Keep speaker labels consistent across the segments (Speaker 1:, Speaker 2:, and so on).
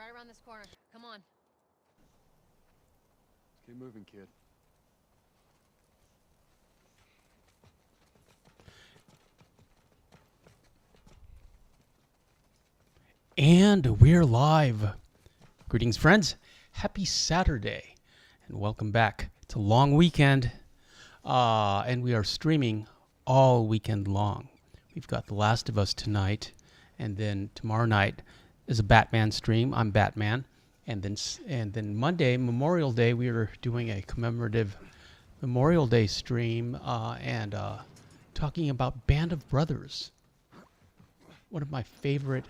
Speaker 1: right around this corner. Come on.
Speaker 2: Keep moving, kid.
Speaker 3: And we're live. Greetings, friends. Happy Saturday, and welcome back. It's a long weekend, and we are streaming all weekend long. We've got The Last of Us tonight, and then tomorrow night is a Batman stream. I'm Batman, and then Monday, Memorial Day, we are doing a commemorative Memorial Day stream and talking about Band of Brothers, one of my favorite,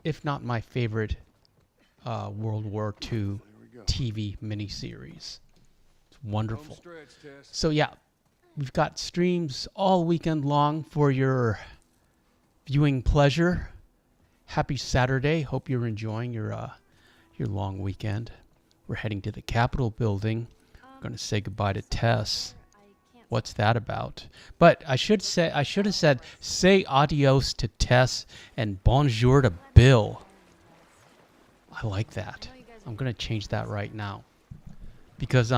Speaker 3: if not my favorite, World War II TV miniseries. It's wonderful. So yeah, we've got streams all weekend long for your viewing pleasure. Happy Saturday. Hope you're enjoying your long weekend. We're heading to the Capitol building. We're going to say goodbye to Tess. What's that about? But I should have said say adios to Tess and bonjour to Bill. I like that. I'm going to change that right now. Because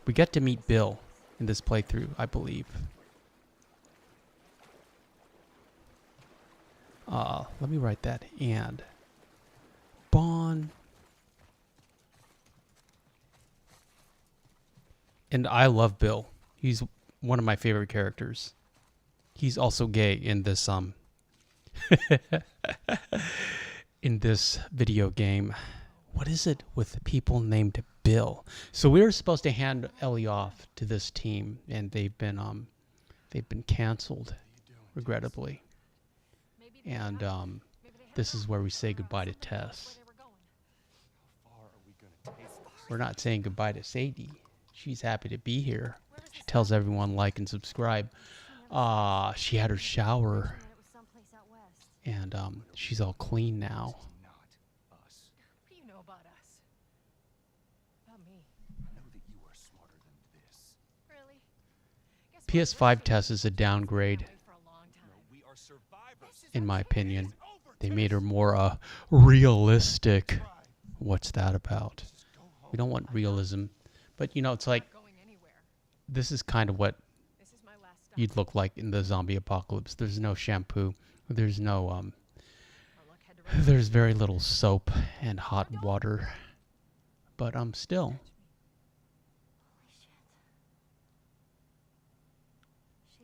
Speaker 3: we get to meet Bill in this playthrough, I believe. Let me write that. And And I love Bill. He's one of my favorite characters. He's also gay in this in this video game. What is it with people named Bill? So we were supposed to hand Ellie off to this team, and they've been canceled, regrettably. And this is where we say goodbye to Tess. We're not saying goodbye to Sadie. She's happy to be here. She tells everyone like and subscribe. She had her shower, and she's all clean now.
Speaker 1: What do you know about us? About me?
Speaker 2: I know that you are smarter than this.
Speaker 1: Really?
Speaker 3: PS5 Tess is a downgrade, in my opinion. They made her more realistic. What's that about? We don't want realism. But, you know, it's like, this is kind of what you'd look like in the zombie apocalypse. There's no shampoo. There's no, there's very little soap and hot water. But, still.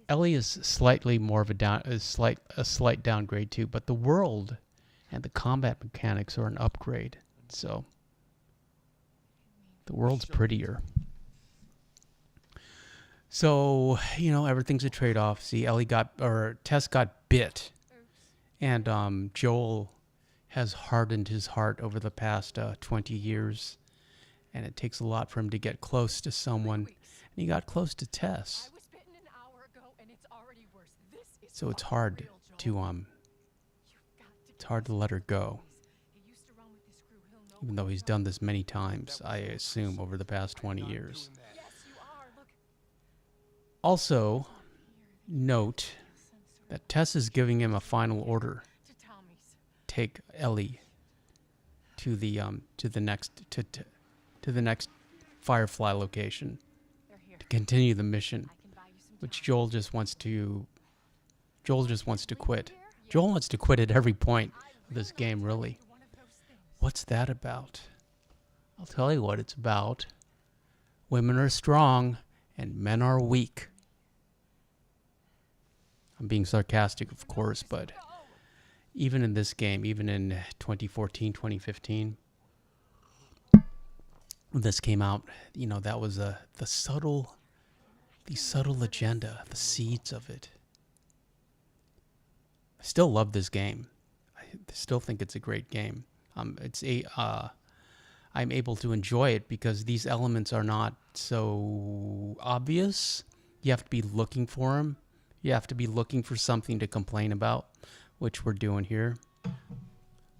Speaker 3: Ellie is slightly more of a slight downgrade too, but the world and the combat mechanics are an upgrade. So the world's prettier. So, you know, everything's a trade-off. See, Tess got bit, and Joel has hardened his heart over the past 20 years, and it takes a lot for him to get close to someone, and he got close to Tess. So it's hard to let her go. Even though he's done this many times, I assume, over the past 20 years. Also, note that Tess is giving him a final order. Take Ellie to the next Firefly location to continue the mission, which Joel just wants to quit. Joel wants to quit at every point of this game, really. What's that about? I'll tell you what it's about. Women are strong and men are weak. I'm being sarcastic, of course, but even in this game, even in 2014, 2015, when this came out, you know, that was the subtle agenda, the seeds of it. I still love this game. I still think it's a great game. I'm able to enjoy it because these elements are not so obvious. You have to be looking for them. You have to be looking for something to complain about, which we're doing here.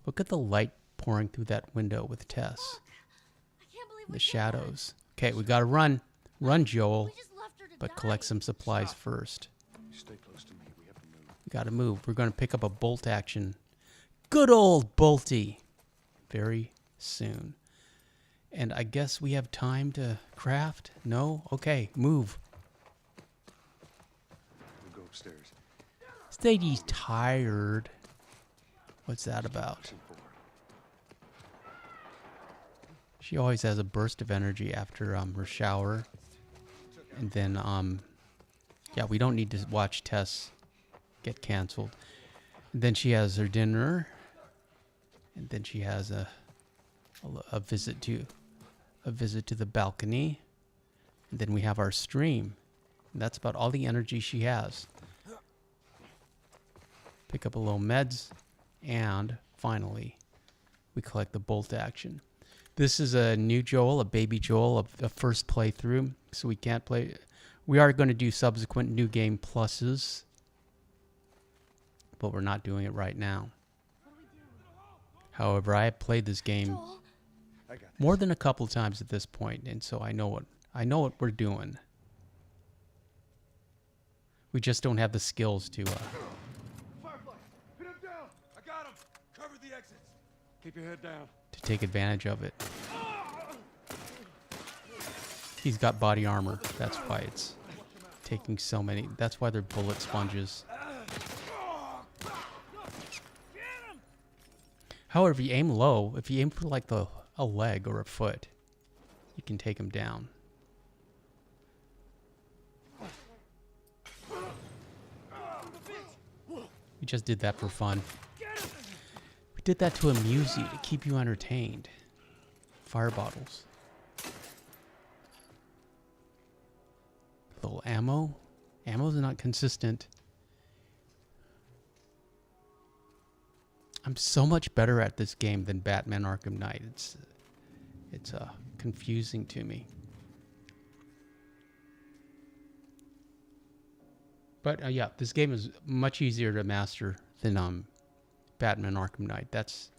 Speaker 3: Look at the light pouring through that window with Tess. The shadows. Okay, we gotta run. Run, Joel. But collect some supplies first.
Speaker 2: Stay close to me. We have to move.
Speaker 3: We gotta move. We're gonna pick up a bolt action. Good old Bolty. Very, soon. And I guess we have time to craft? No? Okay, move.
Speaker 2: We'll go upstairs.
Speaker 3: Stagey's tired. What's that about?
Speaker 2: Pushing forward.
Speaker 3: She always has a burst of energy after her shower. And then, yeah, we don't need to watch Tess get canceled. And then she has her dinner. And then she has a visit to the balcony. And then we have our stream. And that's about all the energy she has. Pick up a little meds. And finally, we collect the bolt action. This is a new Joel, a baby Joel, a first playthrough. So we can't play. We are going to do subsequent new game pluses. But we're not doing it right now. However, I have played this game
Speaker 2: I got this.
Speaker 3: more than a couple times at this point, and so I know what we're doing. We just don't have the skills to
Speaker 2: Firefly, hit him down. I got him. Cover the exits. Keep your head down.
Speaker 3: to take advantage of it. He's got body armor. That's why it's taking so many. That's why they're bullet sponges. However, if you aim low, if you aim for like a leg or a foot, you can take him down. We just did that for fun. We did that to amuse you, to keep you entertained. Fire bottles. Little ammo. Ammo's not consistent. I'm so much better at this game than Batman Arkham Knight. It's confusing to me. But yeah, this game is much easier to master than Batman Arkham Knight. That's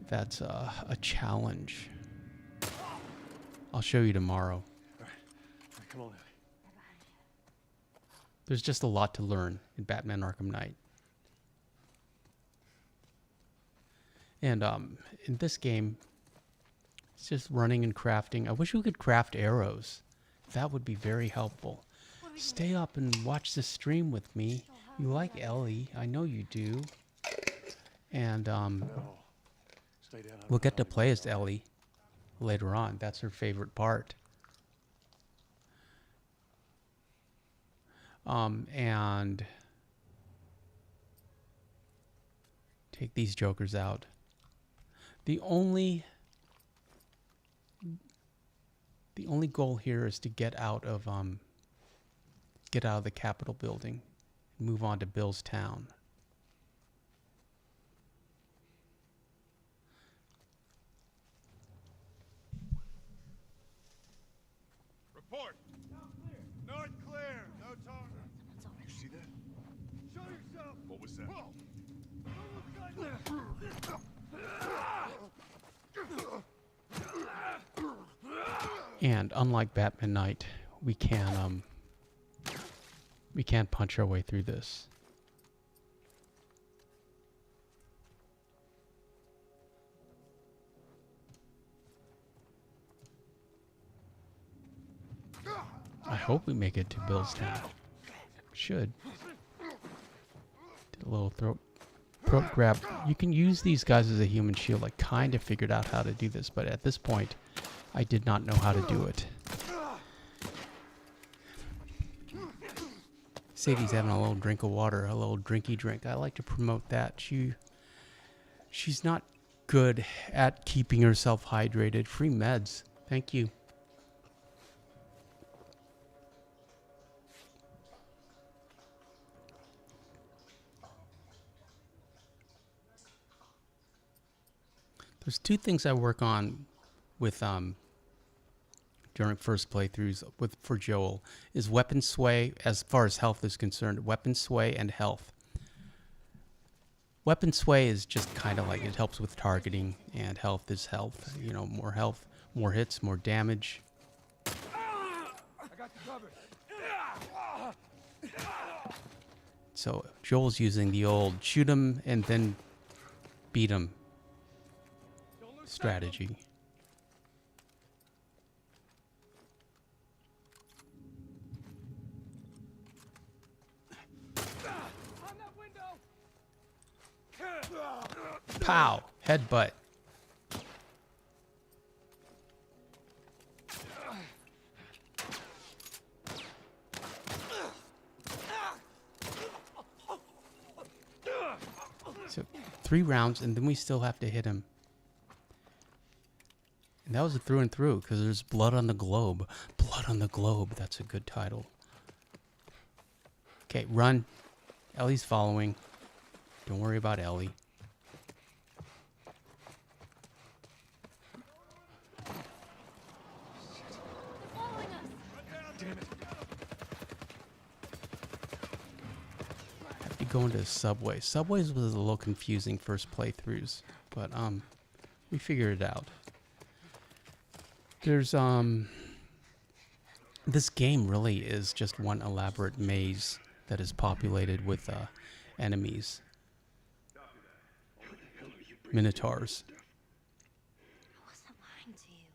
Speaker 3: a challenge. I'll show you tomorrow.
Speaker 2: All right, come on, Ellie.
Speaker 3: There's just a lot to learn in Batman Arkham Knight. And in this game, it's just running and crafting. I wish we could craft arrows. That would be very helpful. Stay up and watch the stream with me. You like Ellie. I know you do. And
Speaker 2: No. Stay down.
Speaker 3: we'll get to play as Ellie later on. That's her favorite part. And take these jokers out. The only goal here is to get out of the Capitol building and move on to Bill's town.
Speaker 2: Report. North clear. No talking. You see that? Show yourself. What was that?
Speaker 3: And unlike Batman Knight, we can't punch our way through this. I hope we make it to Bill's town. Should. Did a little throat grab. You can use these guys as a human shield. I kind of figured out how to do this, but at this point, I did not know how to do it. Sadie's having a little drink of water, a little drinky drink. I like to promote that. She's not good at keeping herself hydrated. Free meds. Thank you. There's two things I work on with during first playthroughs for Joel is weapon sway as far as health is concerned. Weapon sway and health. Weapon sway is just kind of like it helps with targeting, and health is health. You know, more health, more hits, more damage.
Speaker 2: I got you covered.
Speaker 3: So Joel's using the old shoot him and then beat him.
Speaker 2: Don't
Speaker 3: strategy. Pow! Headbutt. So 3 rounds, and then we still have to hit him. And that was a through and through, because there's blood on the globe. Blood on the globe. That's a good title. Okay, run. Ellie's following. Don't worry about Ellie. Have to go into Subway. Subways was a little confusing first playthroughs, but we figured it out. There's this game really is just one elaborate maze that is populated with enemies. Minotaurs.
Speaker 4: I wasn't lying to you.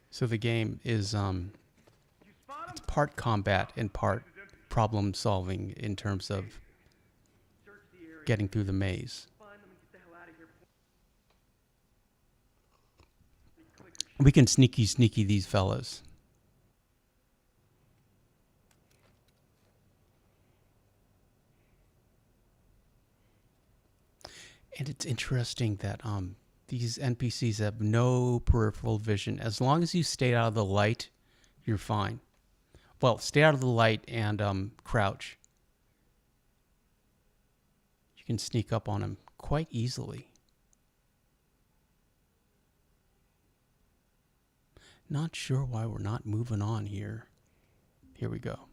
Speaker 3: So the game is it's part combat and part problem solving in terms of getting through the maze. We can sneaky these fellas. And it's interesting that these NPCs have no peripheral vision. As long as you stay out of the light, you're fine. Well, stay out of the light and crouch. You can sneak up on them quite easily. Not sure why we're not moving on here. Here we go.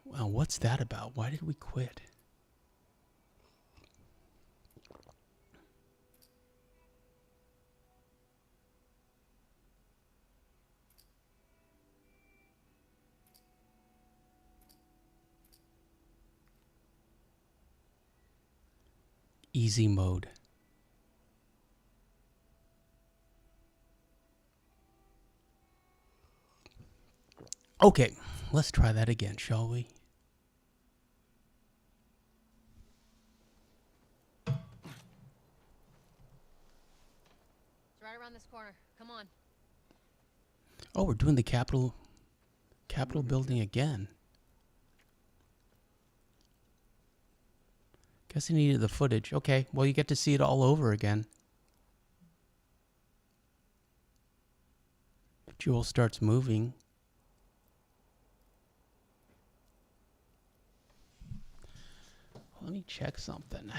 Speaker 3: Well, what's that about? Why did we quit? Easy mode. Okay, let's try that again, shall we?
Speaker 1: It's right around this corner. Come on.
Speaker 3: Oh, we're doing the Capitol building again. Guess I needed the footage. Okay, well, you get to see it all over again. Jewel starts moving. Let me check something.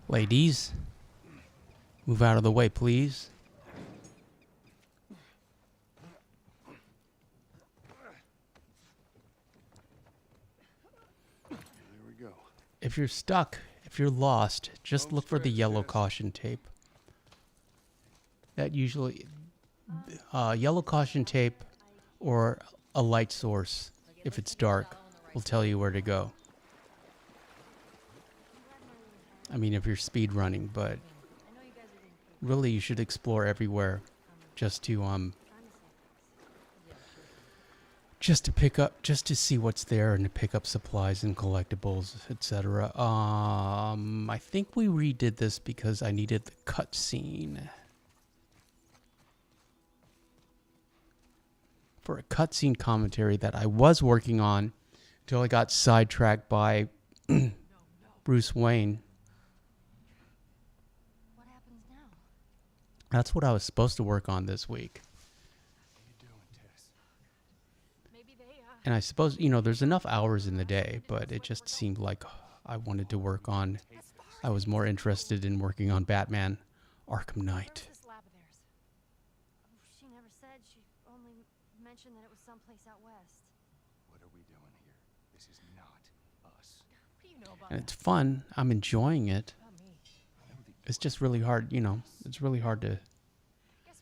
Speaker 3: Ladies, move out of the way, please.
Speaker 2: There we go.
Speaker 3: If you're stuck, if you're lost, just look for the yellow caution tape. That usually, yellow caution tape or a light source, if it's dark, will tell you where to go. I mean, if you're speed running, but really you should explore everywhere just to see what's there and to pick up supplies and collectibles, etc. I think we redid this because I needed the cutscene. For a cutscene commentary that I was working on until I got sidetracked by Bruce Wayne.
Speaker 4: What happens now?
Speaker 3: That's what I was supposed to work on this week.
Speaker 2: How you doing, Tess?
Speaker 1: Maybe they,
Speaker 3: And I suppose, there's enough hours in the day, but it just seemed like I wanted to work on, I was more interested in working on Batman Arkham Knight.
Speaker 1: Where's this lab of theirs?
Speaker 4: Oh, she never said. She only mentioned that it was someplace out west.
Speaker 2: What are we doing here? This is not us.
Speaker 1: What do you know about
Speaker 3: And it's fun. I'm enjoying it.
Speaker 1: about me?
Speaker 3: It's just really hard, you know. It's really hard
Speaker 1: Guess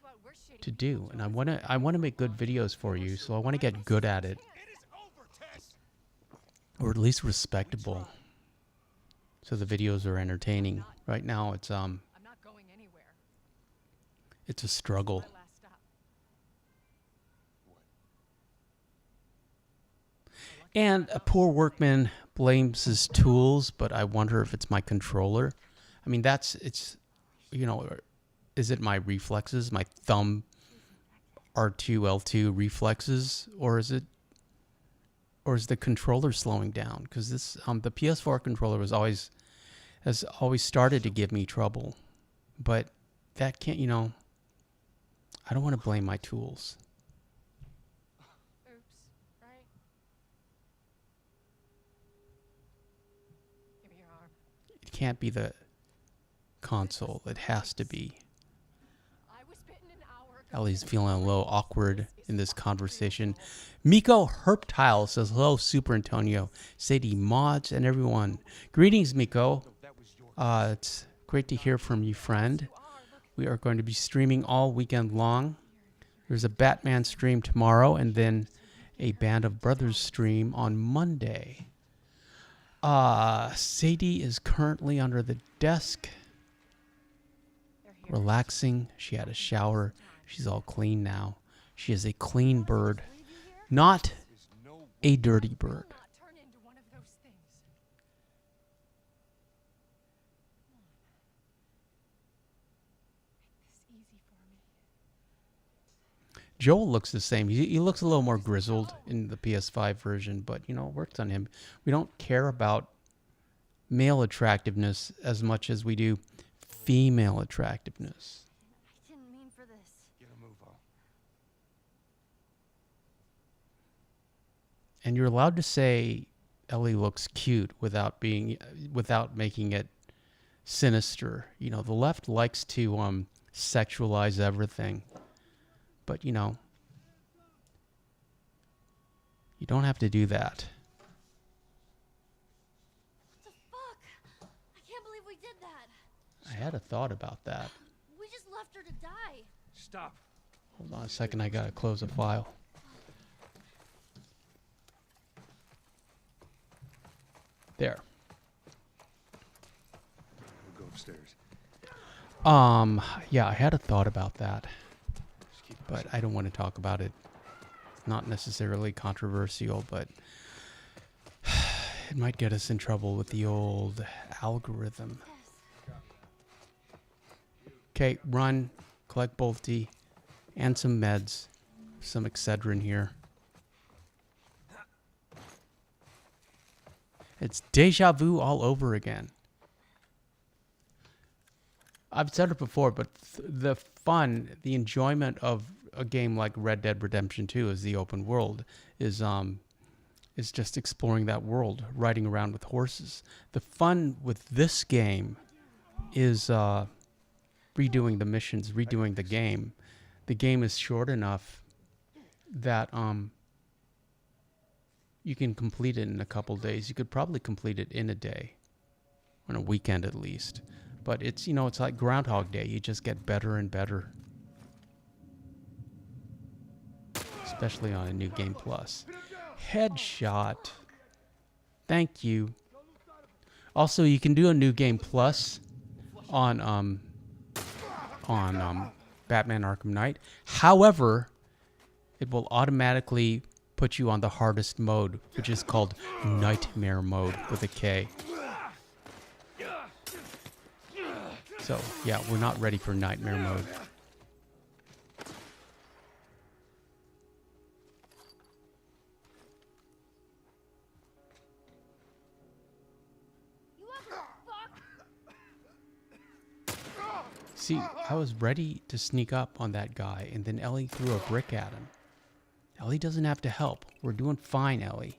Speaker 1: what? We're shitty.
Speaker 3: to do, and I want to make good videos for you, so I want to get good at it,
Speaker 2: It is over, Tess!
Speaker 3: or at least respectable, so the videos are entertaining. Right now, it's
Speaker 1: I'm not going anywhere.
Speaker 3: it's a struggle.
Speaker 1: My last stop.
Speaker 3: And a poor workman blames his tools, but I wonder if it's my controller. I mean, it's, you know, is it my reflexes, my thumb R2, L2 reflexes, or is the controller slowing down? Because this, the PS4 controller has always started to give me trouble, but that can't, you know, I don't want to blame my tools.
Speaker 1: Oops. Right? Give me your arm.
Speaker 3: It can't be the console. It has to be.
Speaker 1: I was bitten an hour ago.
Speaker 3: Ellie's feeling a little awkward in this conversation. Miko Herptile says, hello, Super Antonio, Sadie, mods, and everyone. Greetings, Miko. It's great to hear from you, friend. We are going to be streaming all weekend long. There's a Batman stream tomorrow, and then a Band of Brothers stream on Monday. Sadie is currently under the desk, relaxing. She had a shower. She's all clean now. She is a clean bird, not a dirty bird.
Speaker 1: Not turn into one of those things. Make this easy for me.
Speaker 3: Joel looks the same. He looks a little more grizzled in the PS5 version, but, you know, it works on him. We don't care about male attractiveness as much as we do female attractiveness.
Speaker 4: I didn't mean for this.
Speaker 2: Get a move on.
Speaker 3: And you're allowed to say Ellie looks cute without making it sinister. You know, the left likes to sexualize everything. But, you know, you don't have to do that.
Speaker 4: What the fuck? I can't believe we did that.
Speaker 3: I had a thought about that.
Speaker 4: We just left her to die.
Speaker 2: Stop.
Speaker 3: Hold on a second, I gotta close a file. There.
Speaker 2: We'll go upstairs.
Speaker 3: Yeah, I had a thought about that,
Speaker 2: Just keep
Speaker 3: but I don't want to talk about it. Not necessarily controversial, but it might get us in trouble with the old algorithm. Okay, run, collect Bolty, and some meds, some Excedrin here. It's deja vu all over again. I've said it before, but the fun, the enjoyment of a game like Red Dead Redemption 2 is the open world, is just exploring that world, riding around with horses. The fun with this game is redoing the missions, redoing the game. The game is short enough that you can complete it in a couple days. You could probably complete it in a day, on a weekend at least. But it's, you know, it's like Groundhog Day. You just get better and better. Especially on a new game plus. Headshot. Thank you. Also, you can do a new game plus on Batman Arkham Knight. However, it will automatically put you on the hardest mode, which is called Nightmare mode with a K. So, yeah, we're not ready for Nightmare mode.
Speaker 4: You ugly fuck!
Speaker 3: See, I was ready to sneak up on that guy, and then Ellie threw a brick at him. Ellie doesn't have to help. We're doing fine, Ellie.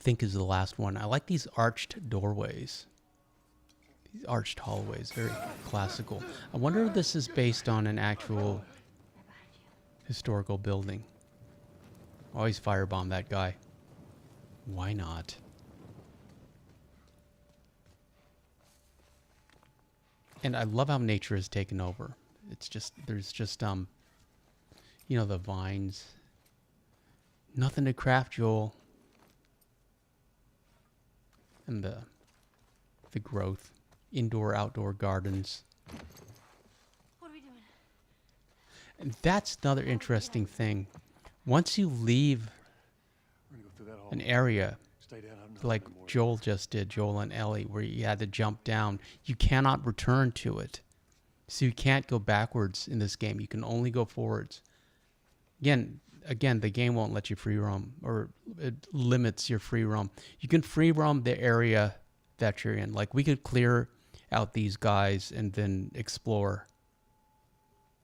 Speaker 3: think is the last one. I like these arched doorways. These arched hallways, very classical. I wonder if this is based on an actual historical building. Always firebomb that guy. Why not? And I love how nature has taken over. It's just, there's just, you know, the vines. Nothing to craft, Joel. And the growth. Indoor, outdoor gardens.
Speaker 4: What are we doing?
Speaker 3: And that's another interesting thing. Once you leave
Speaker 2: We're gonna go through that hall.
Speaker 3: an area,
Speaker 2: Stay down.
Speaker 3: like Joel just did, Joel and Ellie, where you had to jump down, you cannot return to it. So you can't go backwards in this game. You can only go forwards. Again, the game won't let you free roam, or it limits your free roam. You can free roam the area that you're in. Like, we could clear out these guys and then explore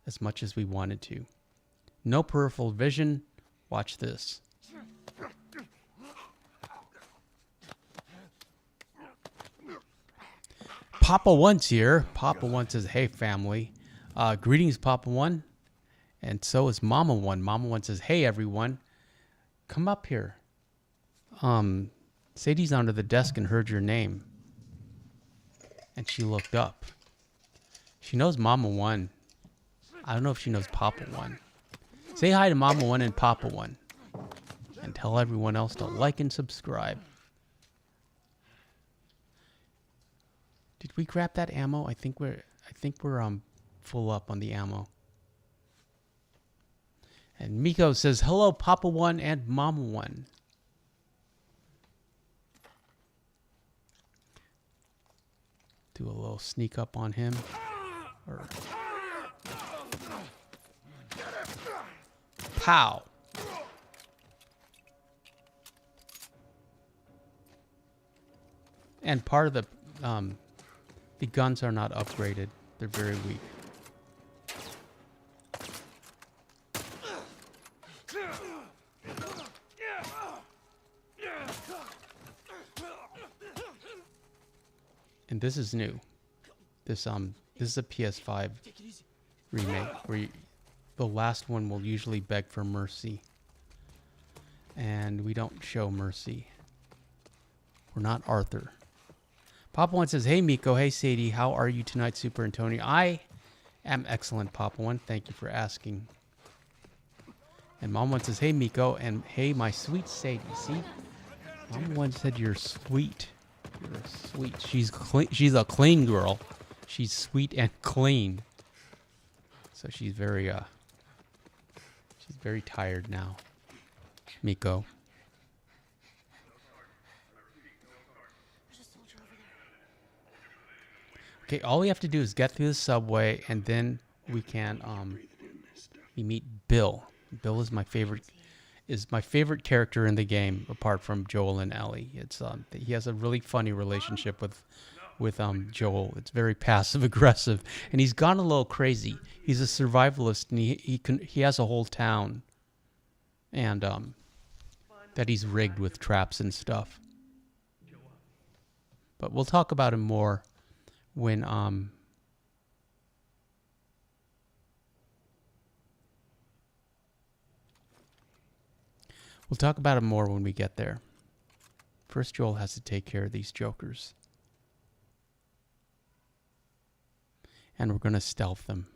Speaker 3: as much as we wanted to. No peripheral vision. Watch this. Papa One's here. Papa One says, hey, family. Greetings, Papa One. And so is Mama One. Mama One says, hey, everyone. Come up here. Sadie's under the desk and heard your name. And she looked up. She knows Mama One. I don't know if she knows Papa One. Say hi to Mama One and Papa One. And tell everyone else to like and subscribe. Did we grab that ammo? I think we're full up on the ammo. And Miko says, hello, Papa One and Mama One. Do a little sneak up on him. Or pow. And part of the guns are not upgraded. They're very weak. And this is new. This is a PS5 remake where the last one will usually beg for mercy. And we don't show mercy. We're not Arthur. Papa One says, hey, Miko. Hey, Sadie. How are you tonight, Super Antonio? I am excellent, Papa One. Thank you for asking. And Mom One says, hey, Miko. And hey, my sweet Sadie. See? Mom One said you're sweet. You're sweet. She's a clean girl. She's sweet and clean. So she's very tired now. Miko.
Speaker 4: There's a soldier over there.
Speaker 3: Okay, all we have to do is get through the subway, and then we can we meet Bill. Bill is my favorite character in the game, apart from Joel and Ellie. It's he has a really funny relationship with Joel. It's very passive aggressive, and he's gone a little crazy. He's a survivalist, and he has a whole town, and that he's rigged with traps and stuff. But we'll talk about him more when we'll talk about him more when we get there. First, Joel has to take care of these jokers. And we're going to stealth them.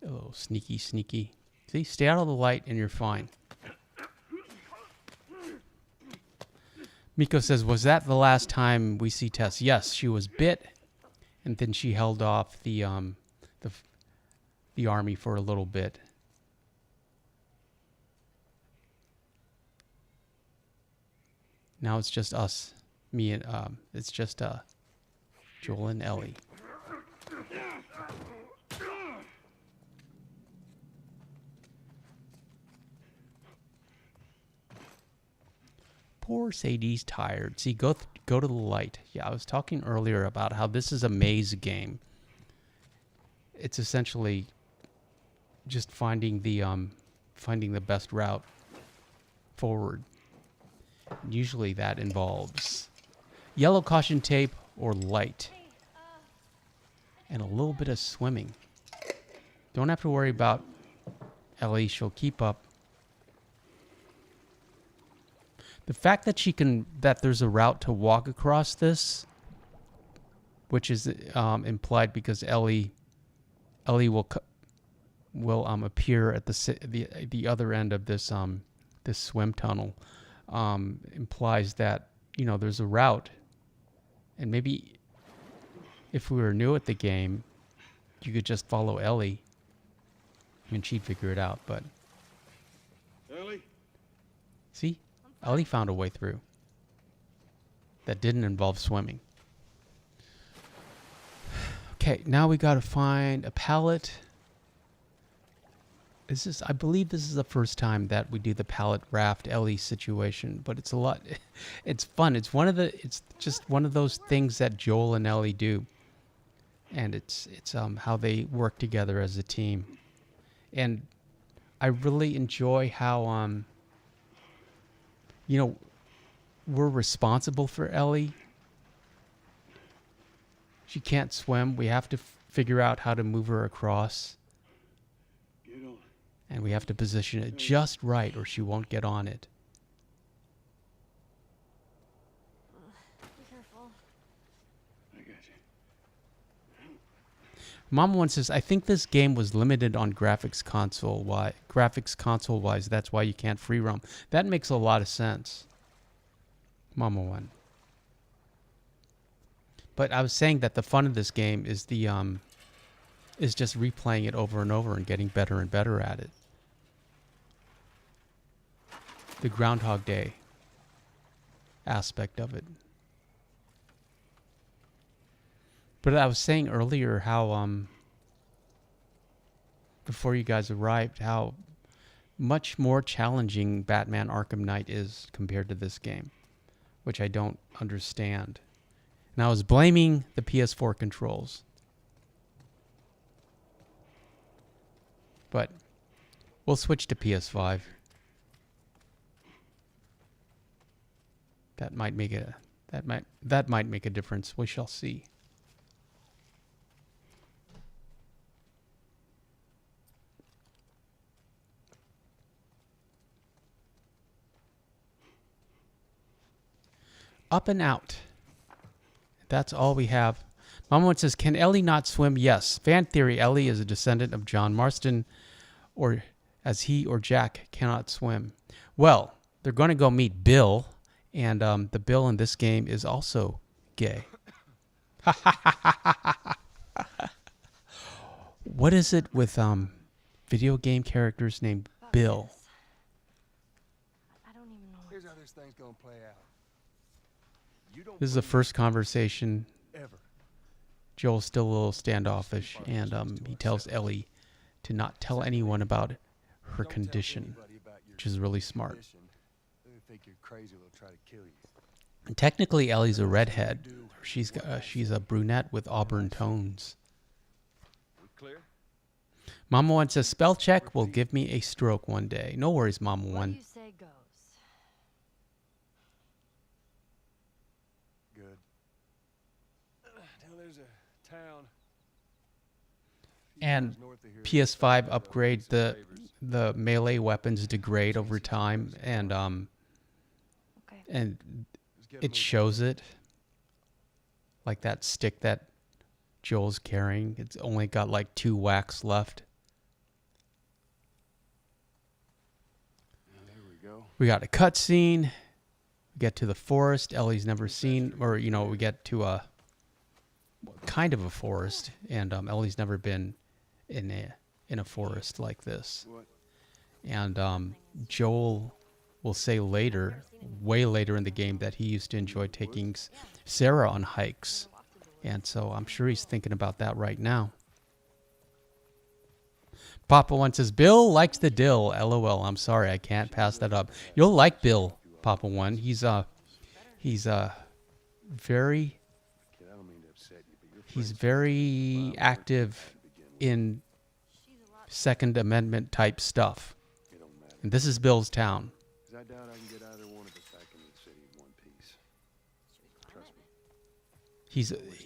Speaker 3: Oh, sneaky, sneaky. See, stay out of the light and you're fine. Miko says, was that the last time we see Tess? Yes, she was bit, and then she held off the army for a little bit. Now it's just us, me and it's just Joel and Ellie. Poor Sadie's tired. See, go to the light. Yeah, I was talking earlier about how this is a maze game. It's essentially just finding the best route forward. Usually that involves yellow caution tape or light. And a little bit of swimming. Don't have to worry about Ellie. She'll keep up. The fact that there's a route to walk across this, which is implied because Ellie will appear at the other end of this this swim tunnel, implies that there's a route, and maybe if we were new at the game, you could just follow Ellie, and she'd figure it out. But
Speaker 2: Ellie?
Speaker 3: see, Ellie found a way through that didn't involve swimming. Okay, now we got to find a pallet. I believe this is the first time that we do the pallet raft Ellie situation, but it's it's fun. It's just one of those things that Joel and Ellie do. And it's how they work together as a team. And I really enjoy how we're responsible for Ellie. She can't swim. We have to figure out how to move her across. And we have to position it just right or she won't get on it.
Speaker 4: Be careful.
Speaker 2: I got you.
Speaker 3: Mom once says, I think this game was limited on graphics console wise. That's why you can't free roam. That makes a lot of sense. Mama one. But I was saying that the fun of this game is is just replaying it over and over and getting better and better at it. The Groundhog Day aspect of it. But I was saying earlier how before you guys arrived, how much more challenging Batman Arkham Knight is compared to this game, which I don't understand. And I was blaming the PS4 controls. But we'll switch to PS5. That might make a difference. We shall see. Up and out. That's all we have. Mama one says, can Ellie not swim? Yes. Fan theory, Ellie is a descendant of John Marston, or as he or Jack cannot swim. Well, they're going to go meet Bill, and the Bill in this game is also gay. What is it with video game characters named Bill?
Speaker 4: I don't even know.
Speaker 2: Here's how this thing's gonna play out.
Speaker 3: This is the first conversation.
Speaker 2: Ever.
Speaker 3: Joel's still a little standoffish, and he tells Ellie to not tell anyone about her condition, which is really smart.
Speaker 2: They think you're crazy, they'll try to kill you.
Speaker 3: And technically, Ellie's a redhead. She's a brunette with auburn tones.
Speaker 2: We clear?
Speaker 3: Mama one says, spell check will give me a stroke one day. No worries, Mama
Speaker 4: What
Speaker 3: one.
Speaker 4: you say goes.
Speaker 2: Good. Now there's a town.
Speaker 3: And PS5 upgrade, the melee weapons degrade over time, and
Speaker 4: Okay.
Speaker 3: and it shows it. Like that stick that Joel's carrying, it's only got like 2 whacks left.
Speaker 2: There we go.
Speaker 3: We got a cutscene. We get to the forest Ellie's never seen, or we get to a kind of a forest, and Ellie's never been in a forest like this.
Speaker 2: What?
Speaker 3: And Joel will say later, way later in the game, that he used to enjoy taking Sarah on hikes, and so I'm sure he's thinking about that right now. Papa one says, Bill likes the dill. LOL. I'm sorry, I can't pass that up. You'll like Bill. Papa One. He's very
Speaker 2: Kid, I don't mean to upset you, but your
Speaker 3: he's
Speaker 2: friends
Speaker 3: very active in Second Amendment type stuff.
Speaker 2: it don't matter.
Speaker 3: And this is Bill's town.
Speaker 2: 'Cause I doubt I can get either one of us back into the city in one piece. Trust me.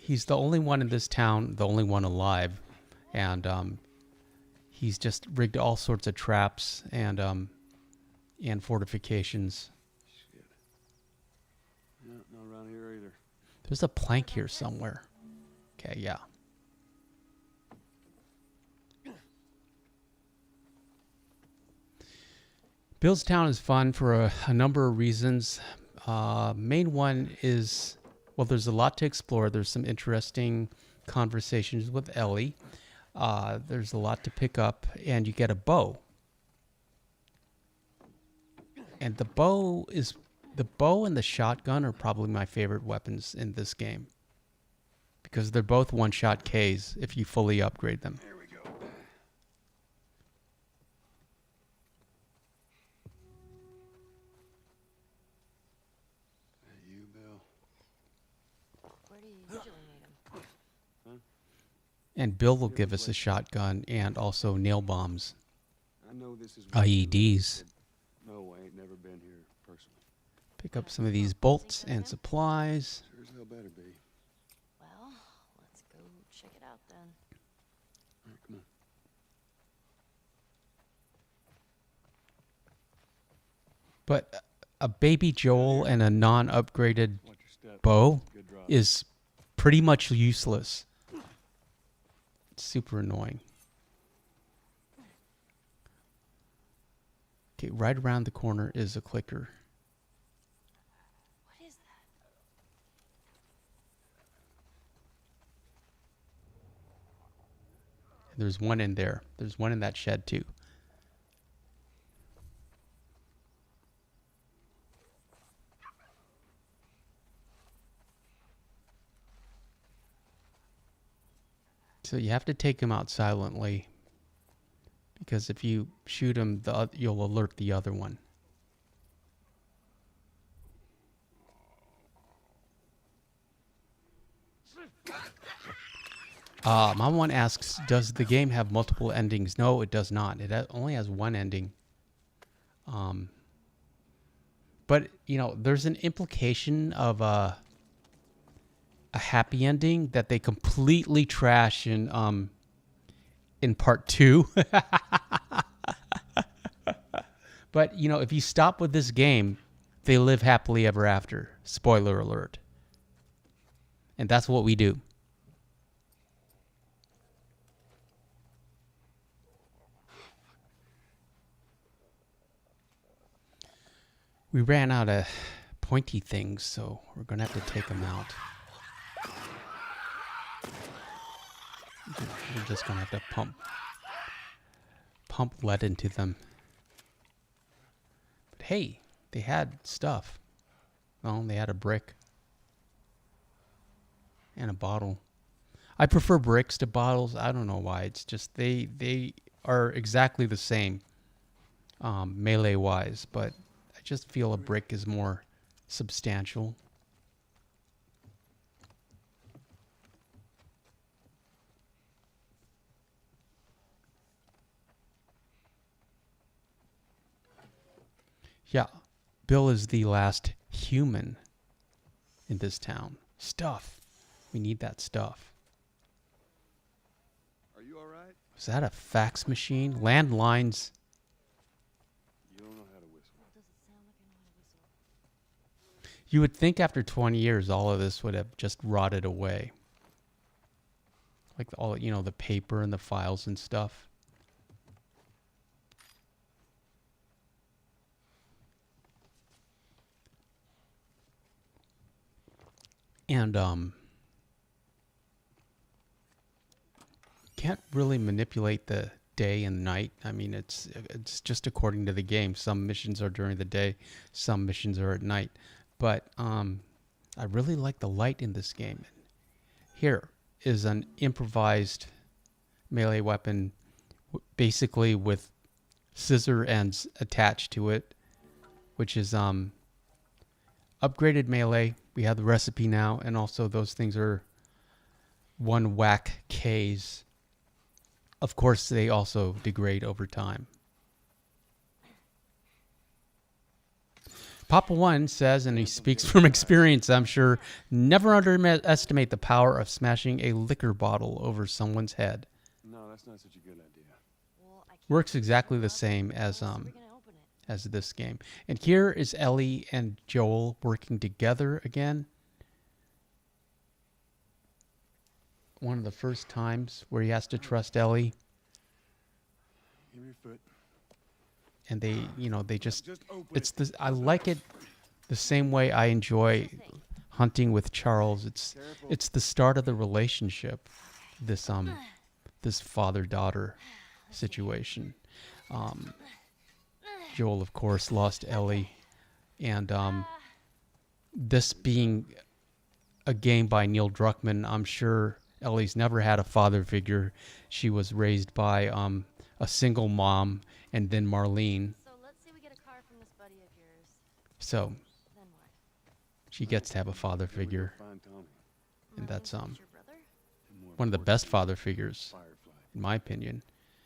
Speaker 3: He's the only one in this town, the only one alive, and he's just rigged all sorts of traps and fortifications.
Speaker 2: Shit. No, not around here either.
Speaker 3: There's a plank here somewhere. Okay, yeah. Bill's Town is fun for a number of reasons. Main one is, well, there's a lot to explore. There's some interesting conversations with Ellie. There's a lot to pick up, and you get a bow. And the bow and the shotgun are probably my favorite weapons in this game, because they're both one-shot Ks if you fully upgrade them.
Speaker 2: Here we go. Hey, you, Bill.
Speaker 4: Where do you usually need them?
Speaker 3: And Bill will give us a shotgun and also nail bombs,
Speaker 2: I know this is
Speaker 3: IEDs.
Speaker 2: No, I ain't never been here personally.
Speaker 3: Pick up some of these bolts and supplies.
Speaker 2: Sure as hell better be.
Speaker 4: Well, let's go check it out then.
Speaker 2: All right, come on.
Speaker 3: But a baby Joel and a non-upgraded
Speaker 2: Watch your step.
Speaker 3: bow
Speaker 2: Good drop.
Speaker 3: is pretty much useless. It's super annoying. Okay, right around the corner is a clicker.
Speaker 4: What is that?
Speaker 3: There's one in there. There's one in that shed too. So you have to take him out silently, because if you shoot him, you'll alert the other one. Mom one asks, does the game have multiple endings? No, it does not. It only has one ending. But, you know, there's an implication of a happy ending that they completely trash in part 2. But, you know, if you stop with this game, they live happily ever after. Spoiler alert. And that's what we do. We ran out of pointy things, so we're going to have to take them out. We're just going to have to pump lead into them. But hey, they had stuff. Well, they had a brick and a bottle. I prefer bricks to bottles. I don't know why. It's just they are exactly the same melee-wise, but I just feel a brick is more substantial. Yeah, Bill is the last human in this town. Stuff. We need that stuff.
Speaker 2: Are you all right?
Speaker 3: Is that a fax machine? Landlines.
Speaker 2: You don't know how to whistle.
Speaker 4: Does it sound like I know how to whistle?
Speaker 3: You would think after 20 years, all of this would have just rotted away. Like all, you know, the paper and the files and stuff. And can't really manipulate the day and night. I mean, it's just according to the game. Some missions are during the day, some missions are at night. But I really like the light in this game. Here is an improvised melee weapon, basically with scissor ends attached to it, which is upgraded melee. We have the recipe now, and also those things are 1 whack Ks. Of course, they also degrade over time. Papa One says, and he speaks from experience, I'm sure, never underestimate the power of smashing a liquor bottle over someone's head.
Speaker 2: No, that's not such a good idea.
Speaker 4: Well, I can't
Speaker 3: Works exactly the same as
Speaker 4: How else are we gonna open it?
Speaker 3: this game. And here is Ellie and Joel working together again. One of the first times where he has to trust Ellie,
Speaker 2: Give me your foot.
Speaker 3: and they, you know, they just
Speaker 2: open
Speaker 3: it's the I like it the same way I enjoy hunting with Charles. It's the start of the relationship. This father-daughter situation. Joel, of course, lost Ellie, and this being a game by Neil Druckmann, I'm sure Ellie's never had a father figure. She was raised by a single mom and then Marlene.
Speaker 4: So let's say we get a car from this buddy of yours.
Speaker 3: So
Speaker 4: Then what?
Speaker 3: she gets to have a father figure,
Speaker 2: Find Tommy.
Speaker 3: and that's
Speaker 4: Your brother?
Speaker 2: And more
Speaker 3: one of the
Speaker 2: importantly,
Speaker 3: best father figures,
Speaker 2: Firefly.
Speaker 3: in my opinion.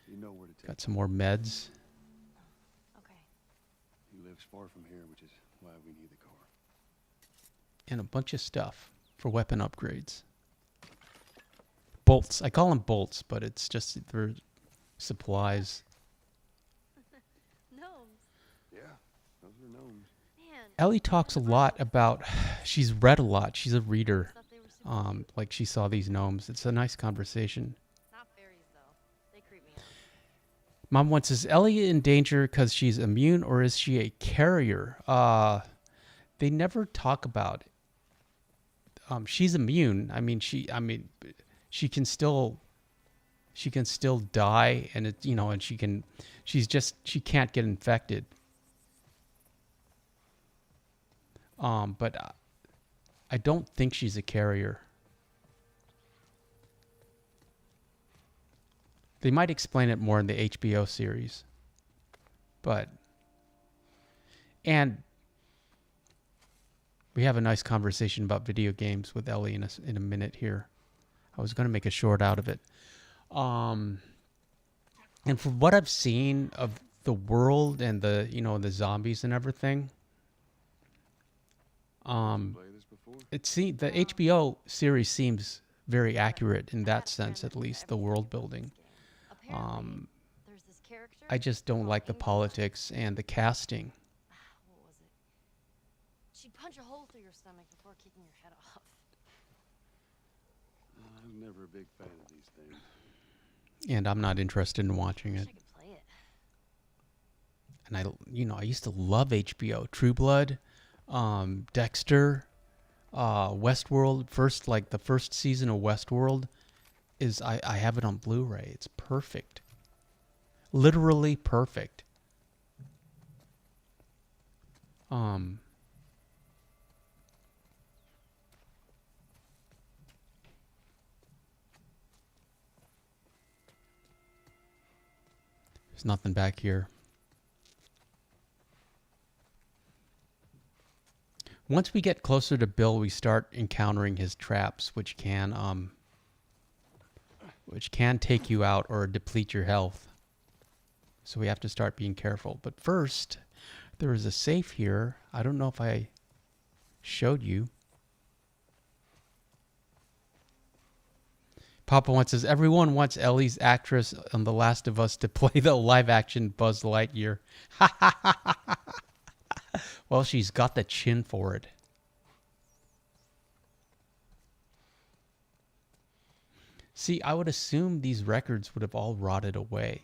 Speaker 2: You know where to take
Speaker 3: Got some more meds.
Speaker 4: Okay.
Speaker 2: He lives far from here, which is why we need the car.
Speaker 3: And a bunch of stuff for weapon upgrades. Bolts. I call them bolts, but it's just for supplies.
Speaker 4: Gnomes.
Speaker 2: Yeah, those are gnomes.
Speaker 4: Man.
Speaker 3: Ellie talks a lot about, she's read a lot. She's a reader.
Speaker 4: Thought they were super cute.
Speaker 3: Like she saw these gnomes. It's a nice conversation.
Speaker 4: Not fairies though. They creep me out.
Speaker 3: Mom wants, is Ellie in danger because she's immune or is she a carrier? They never talk about it. She's immune. I mean, she can still die, and it, you know, and she can't get infected. But I don't think she's a carrier. They might explain it more in the HBO series. And we have a nice conversation about video games with Ellie in a minute here. I was going to make a short out of it. And from what I've seen of the world and the zombies and everything,
Speaker 2: Play this before?
Speaker 3: the HBO series seems very accurate in that sense, at least the world building.
Speaker 4: Apparently, there's this character.
Speaker 3: I just don't
Speaker 4: called
Speaker 3: like the
Speaker 4: Angel.
Speaker 3: politics and the casting.
Speaker 4: What was it? She'd punch a hole through your stomach before kicking your head off.
Speaker 2: I was never a big fan of these things.
Speaker 3: And I'm not interested in watching
Speaker 4: Wish
Speaker 3: it.
Speaker 4: I could play it.
Speaker 3: And I used to love HBO. True Blood, Dexter, Westworld. The first season of Westworld is I have it on Blu-ray. It's perfect. Literally perfect. There's nothing back here. Once we get closer to Bill, we start encountering his traps, which can take you out or deplete your health. So we have to start being careful. But first, there is a safe here. I don't know if I showed you. Papa One says, everyone wants Ellie's actress on The Last of Us to play the live-action Buzz Lightyear. Well, she's got the chin for it. See, I would assume these records would have all rotted away.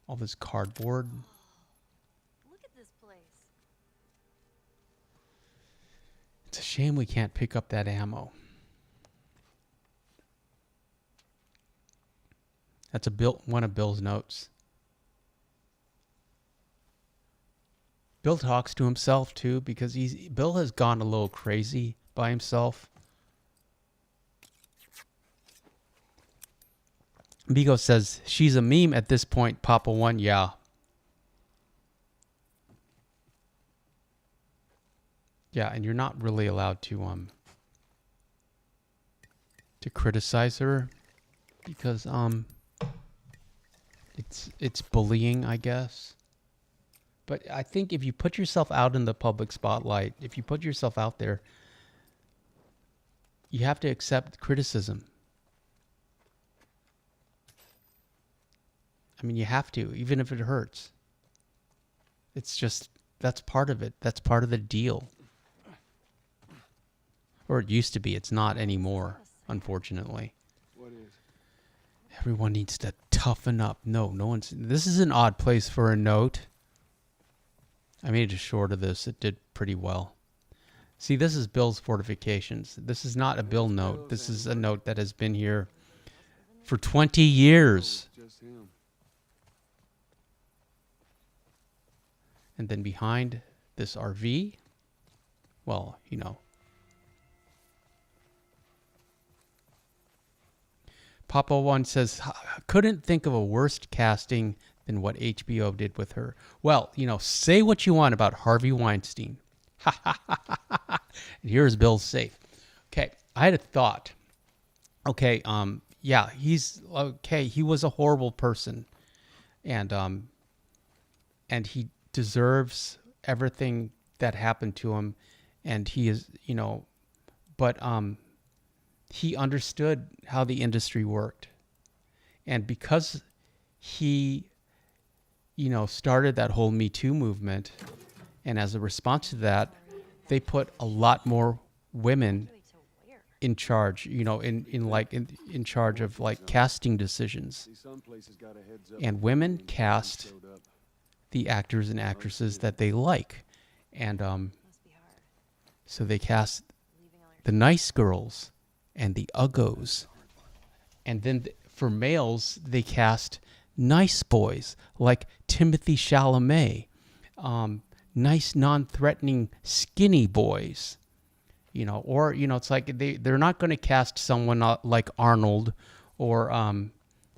Speaker 3: All this cardboard.
Speaker 4: Look at this place.
Speaker 3: It's a shame we can't pick up that ammo. That's one of Bill's notes. Bill talks to himself too because Bill has gone a little crazy by himself. Migo says, she's a meme at this point, Papa One. Yeah. Yeah, and you're not really allowed to criticize her because it's bullying, I guess. But I think if you put yourself out in the public spotlight, if you put yourself out there, you have to accept criticism. I mean, you have to, even if it hurts. It's just, that's part of it. That's part of the deal. Or it used to be. It's not anymore, unfortunately.
Speaker 2: What is?
Speaker 3: Everyone needs to toughen up. No one's... This is an odd place for a note. I made a short of this. It did pretty well. See, this is Bill's fortifications. This is not a Bill note. This is a note that has been here for 20 years.
Speaker 2: Just him.
Speaker 3: And then behind this RV, well, you know. Papa One says, couldn't think of a worse casting than what HBO did with her. Well, you know, say what you want about Harvey Weinstein. Here's Bill's safe. Okay, I had a thought. Okay, yeah, he's okay. He was a horrible person, and he deserves everything that happened to him, and he is, you know, but he understood how the industry worked, and because he, you know, started that whole Me Too movement, and as a response to that, they put a lot more women in charge, you know, in charge of like casting decisions. And women cast the actors and actresses that they like. And so they cast the nice girls and the uggos. And then for males, they cast nice boys like Timothy Chalamet. Nice, non-threatening, skinny boys, you know, or, you know, it's like they're not going to cast someone like Arnold or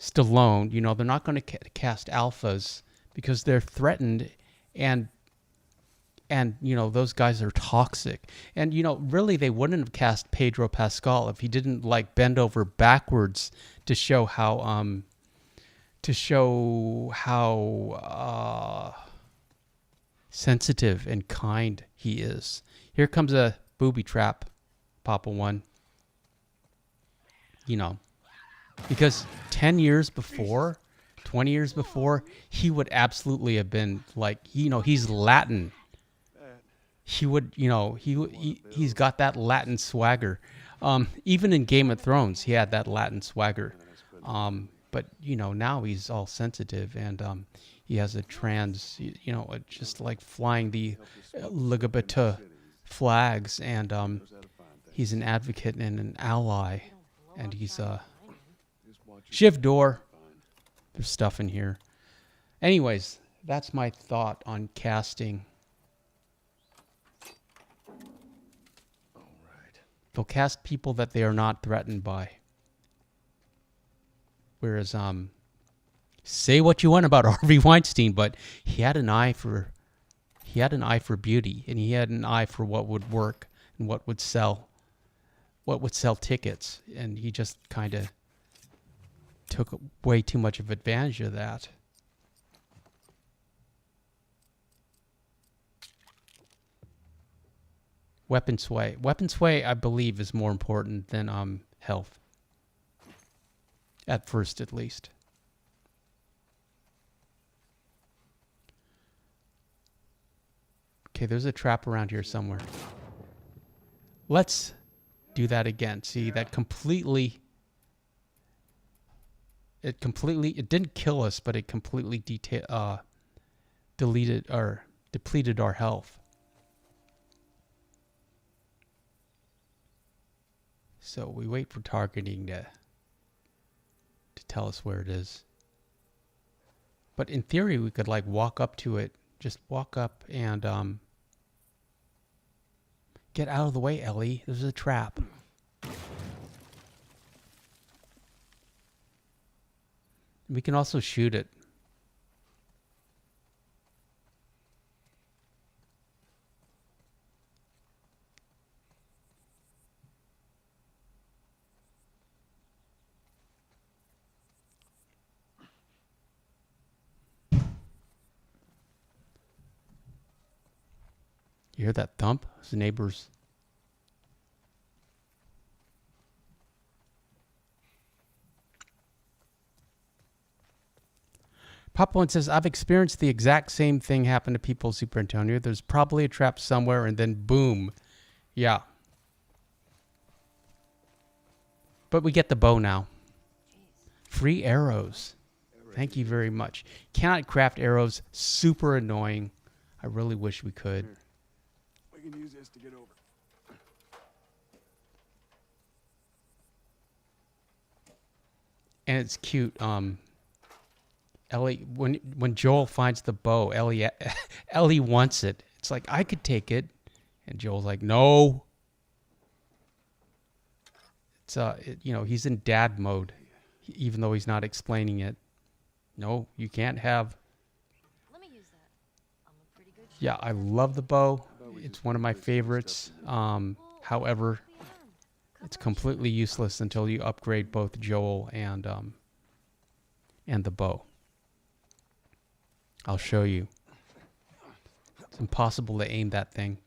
Speaker 3: Stallone, you know, they're not going to cast alphas because they're threatened and, you know, those guys are toxic. And, you know, really they wouldn't have cast Pedro Pascal if he didn't like bend over backwards to show how, sensitive and kind he is. Here comes a booby trap, Papa One. You know, because 10 years before, 20 years before, he would absolutely have been like, you know, he's Latin. He would, you know, he's got that Latin swagger. Even in Game of Thrones, he had that Latin swagger. But, you know, now he's all sensitive and he has a trans, you know, just like flying the LGBT flags. And he's an advocate and an ally. And he's Shiv door. There's stuff in here. Anyways, that's my thought on casting.
Speaker 2: All right.
Speaker 3: They'll cast people that they are not threatened by. Whereas, say what you want about Harvey Weinstein, but he had an eye for beauty, and he had an eye for what would work and what would sell tickets, and he just kind of took way too much of advantage of that. Weapon sway, I believe, is more important than health. At first, at least. Okay, there's a trap around here somewhere. Let's do that again. See, that it didn't kill us, but it completely deleted or depleted our health. So we wait for targeting to tell us where it is. But in theory, we could like walk up to it, just walk up and get out of the way, Ellie. There's a trap. We can also shoot it. You hear that thump? It's the neighbors. Papa One says, I've experienced the exact same thing happen to people, Super Antonio. There's probably a trap somewhere, and then boom. Yeah. But we get the bow now. Free arrows. Thank you very much. Cannot craft arrows. Super annoying. I really wish we could.
Speaker 2: Here. We can use this to get over.
Speaker 3: And it's cute. Ellie, when Joel finds the bow, Ellie wants it. It's like, I could take it. And Joel's like, no. It's he's in dad mode, even though he's not explaining it. No, you can't have.
Speaker 4: Let me use that. I'm a pretty good shot.
Speaker 3: Yeah, I love the bow. It's one of my favorites. However, it's completely useless until you upgrade both Joel and the bow. I'll show you. It's impossible to aim that thing.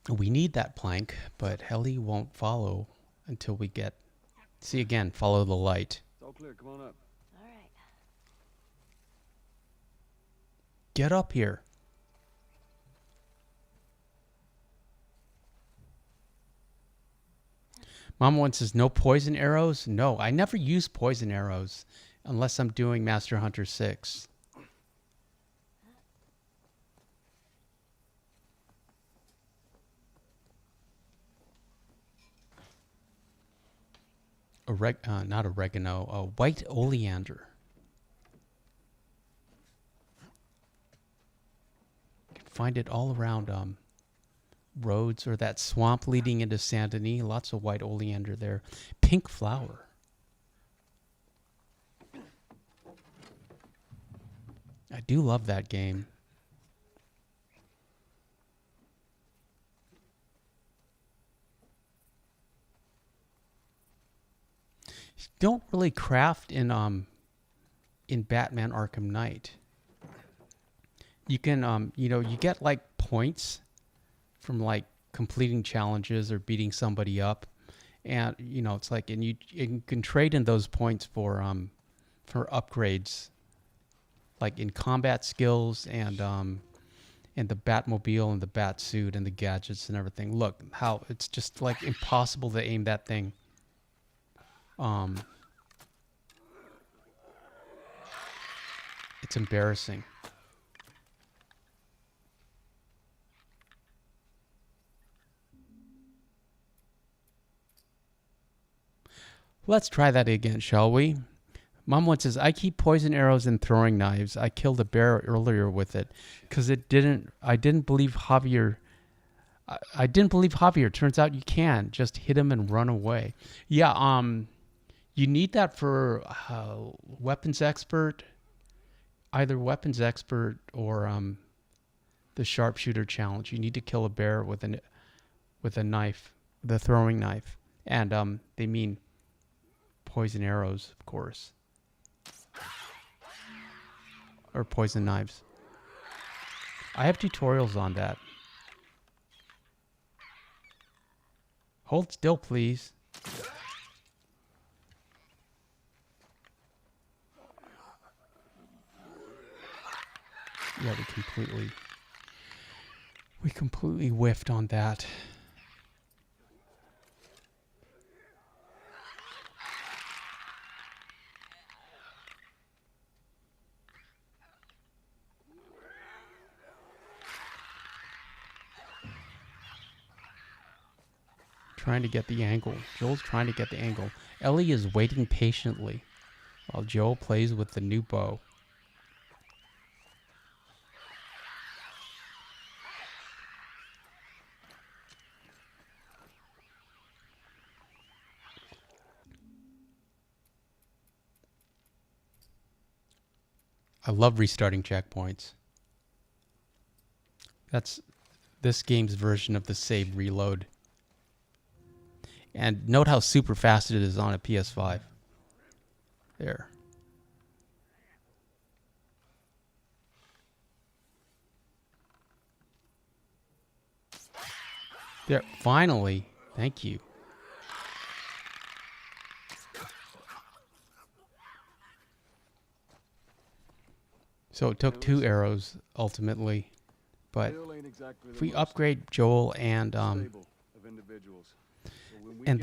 Speaker 3: We need that plank, but Helly won't follow until we get... See again, follow the light.
Speaker 2: It's all clear. Come on up.
Speaker 4: All right.
Speaker 3: Get up here. Mama one says, no poison arrows? No, I never use poison arrows unless I'm doing Master Hunter 6. Not oregano, white oleander. You can find it all around roads or that swamp leading into Saint Denis. Lots of white oleander there. Pink flower. I do love that game. Don't really craft in Batman Arkham Knight. You can you get like points from like completing challenges or beating somebody up, and it's like, and you can trade in those points for upgrades, like in combat skills and the Batmobile and the Batsuit and the gadgets and everything. Look how it's just like impossible to aim that thing. It's embarrassing. Let's try that again, shall we? Mom one says, I keep poison arrows and throwing knives. I killed a bear earlier with it because I didn't believe Javier. I didn't believe Javier. Turns out you can just hit him and run away. Yeah, you need that for weapons expert, either weapons expert or the sharpshooter challenge. You need to kill a bear with a knife, the throwing knife, and they mean poison arrows, of course, or poison knives. I have tutorials on that. Hold still, please. Yeah, we completely whiffed on that. Trying to get the angle. Joel's trying to get the angle. Ellie is waiting patiently while Joel plays with the new bow. I love restarting checkpoints. That's this game's version of the save reload. And note how super fast it is on a PS5. There. There, finally. Thank you. So it took 2 arrows ultimately, but if we upgrade Joel and the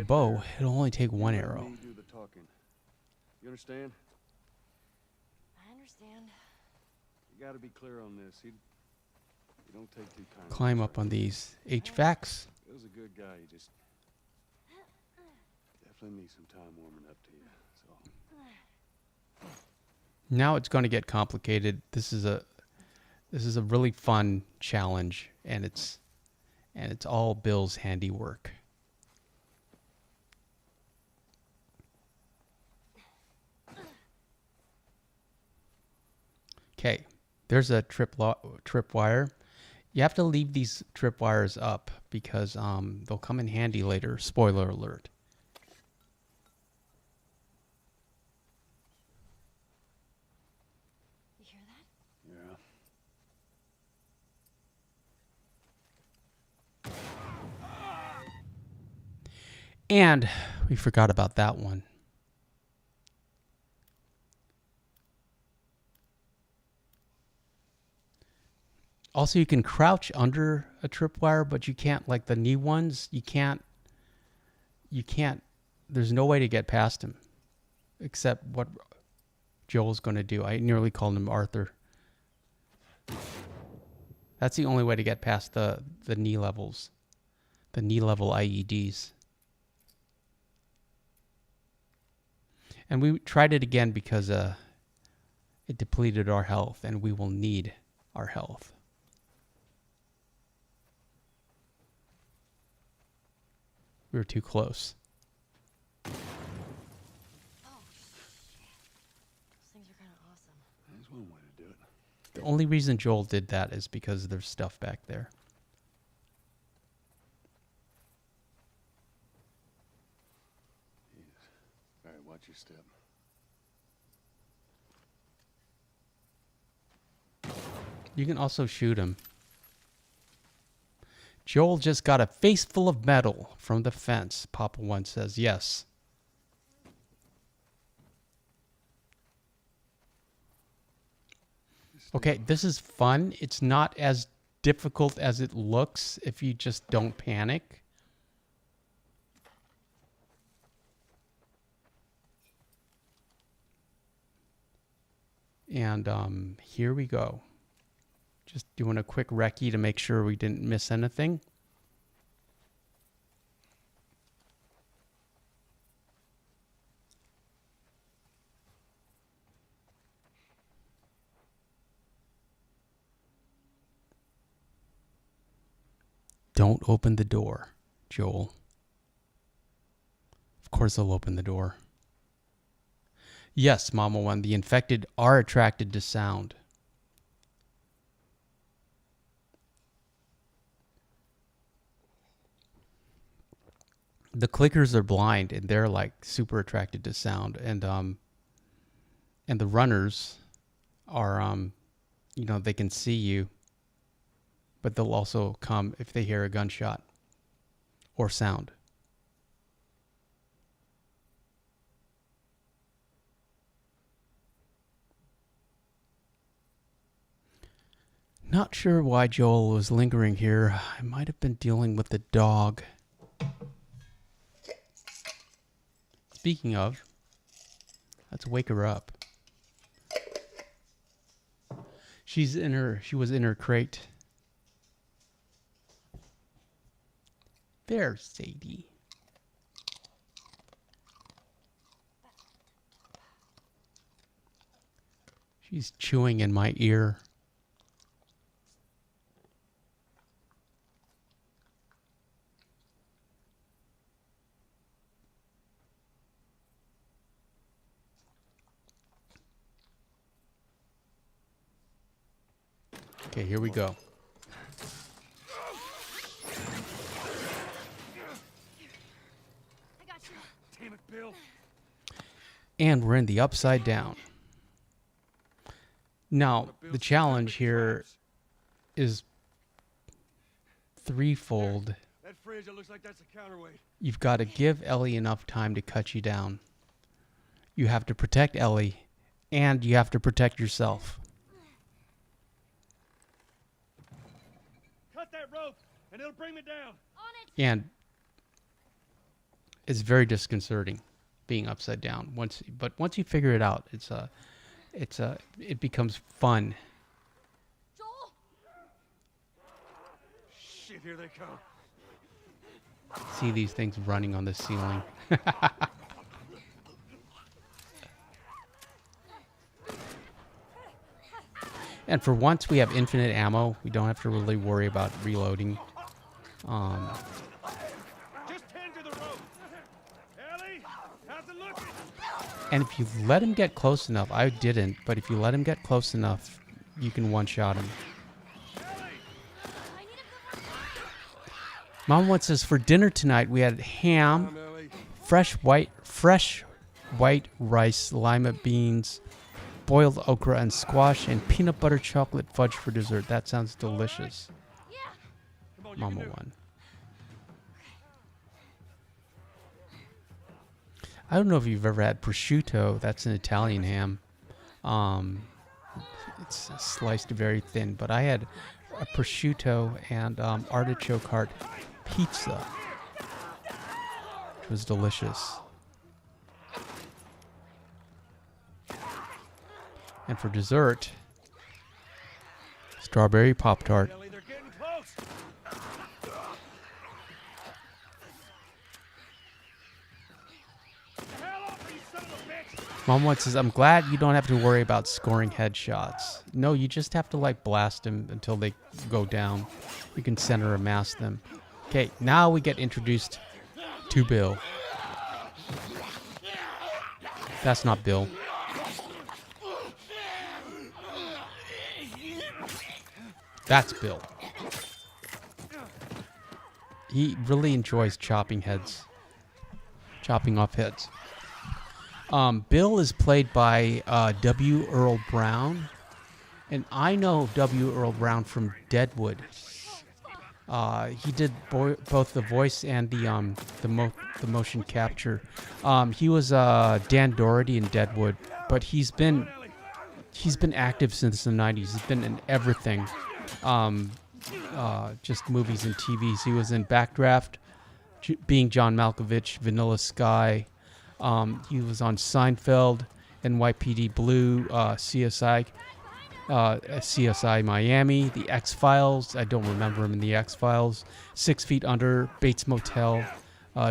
Speaker 3: bow, it'll only take 1 arrow.
Speaker 2: You understand?
Speaker 4: I understand.
Speaker 2: You got to be clear on this. You don't take too kindly.
Speaker 3: Climb up on these HVACs.
Speaker 2: He was a good guy. He just definitely needs some time warming up to you. So.
Speaker 3: Now it's going to get complicated. This is a really fun challenge, and it's all Bill's handiwork. Okay, there's a tripwire. You have to leave these tripwires up because they'll come in handy later. Spoiler alert.
Speaker 4: You hear that?
Speaker 2: Yeah.
Speaker 3: And we forgot about that one. Also, you can crouch under a tripwire, but you can't, like the knee ones, you can't, there's no way to get past him except what Joel's going to do. I nearly called him Arthur. That's the only way to get past the knee levels, the knee level IEDs. And we tried it again because it depleted our health, and we will need our health. We were too close.
Speaker 4: Oh, those things are kind of awesome.
Speaker 2: There's one way to do it.
Speaker 3: The only reason Joel did that is because there's stuff back there.
Speaker 2: Jesus. All right, watch your step.
Speaker 3: You can also shoot him. Joel just got a face full of metal from the fence, Papa One says. Yes. Okay, this is fun. It's not as difficult as it looks if you just don't panic. And here we go. Just doing a quick recce to make sure we didn't miss anything. Don't open the door, Joel. Of course I'll open the door. Yes, Mama One, the infected are attracted to sound. The clickers are blind, and they're like super attracted to sound. And the runners are they can see you, but they'll also come if they hear a gunshot or sound. Not sure why Joel was lingering here. I might have been dealing with the dog. Speaking of, let's wake her up. She was in her crate. There, Sadie. She's chewing in my ear. Okay, here we go. And we're in the upside down. Now, the challenge here is threefold.
Speaker 2: That fridge, it looks like that's a counterweight.
Speaker 3: You've got to give Ellie enough time to cut you down. You have to protect Ellie, and you have to protect yourself.
Speaker 2: Cut that rope, and it'll bring me down.
Speaker 3: And it's very disconcerting being upside down. But once you figure it out, it becomes fun.
Speaker 4: Joel!
Speaker 2: Shit, here they come.
Speaker 3: See these things running on the ceiling. And for once, we have infinite ammo. We don't have to really worry about reloading.
Speaker 2: Just tend to the rope. Ellie, how's it looking?
Speaker 3: And if you let him get close enough, I didn't, but if you let him get close enough, you can one-shot him. Mom wants us for dinner tonight. We had ham, fresh white rice, lima beans, boiled okra and squash, and peanut butter chocolate fudge for dessert. That sounds delicious. Mama won. I don't know if you've ever had prosciutto. That's an Italian ham. It's sliced very thin, but I had a prosciutto and artichoke heart pizza, which was delicious. And for dessert, strawberry Pop-Tart.
Speaker 2: Ellie, they're getting close. Hell off, you son of a bitch.
Speaker 3: Mom once says, I'm glad you don't have to worry about scoring headshots. No, you just have to like blast them until they go down. You can center or mass them. Okay, now we get introduced to Bill. That's not Bill. That's Bill. He really enjoys chopping off heads. Bill is played by W. Earl Brown, and I know W. Earl Brown from Deadwood. He did both the voice and the motion capture. He was Dan Doherty in Deadwood, but he's been active since the 90s. He's been in everything. Just movies and TVs. He was in Backdraft, being John Malkovich, Vanilla Sky. He was on Seinfeld, NYPD Blue, CSI Miami, The X-Files. I don't remember him in The X-Files. 6 Feet Under, Bates Motel,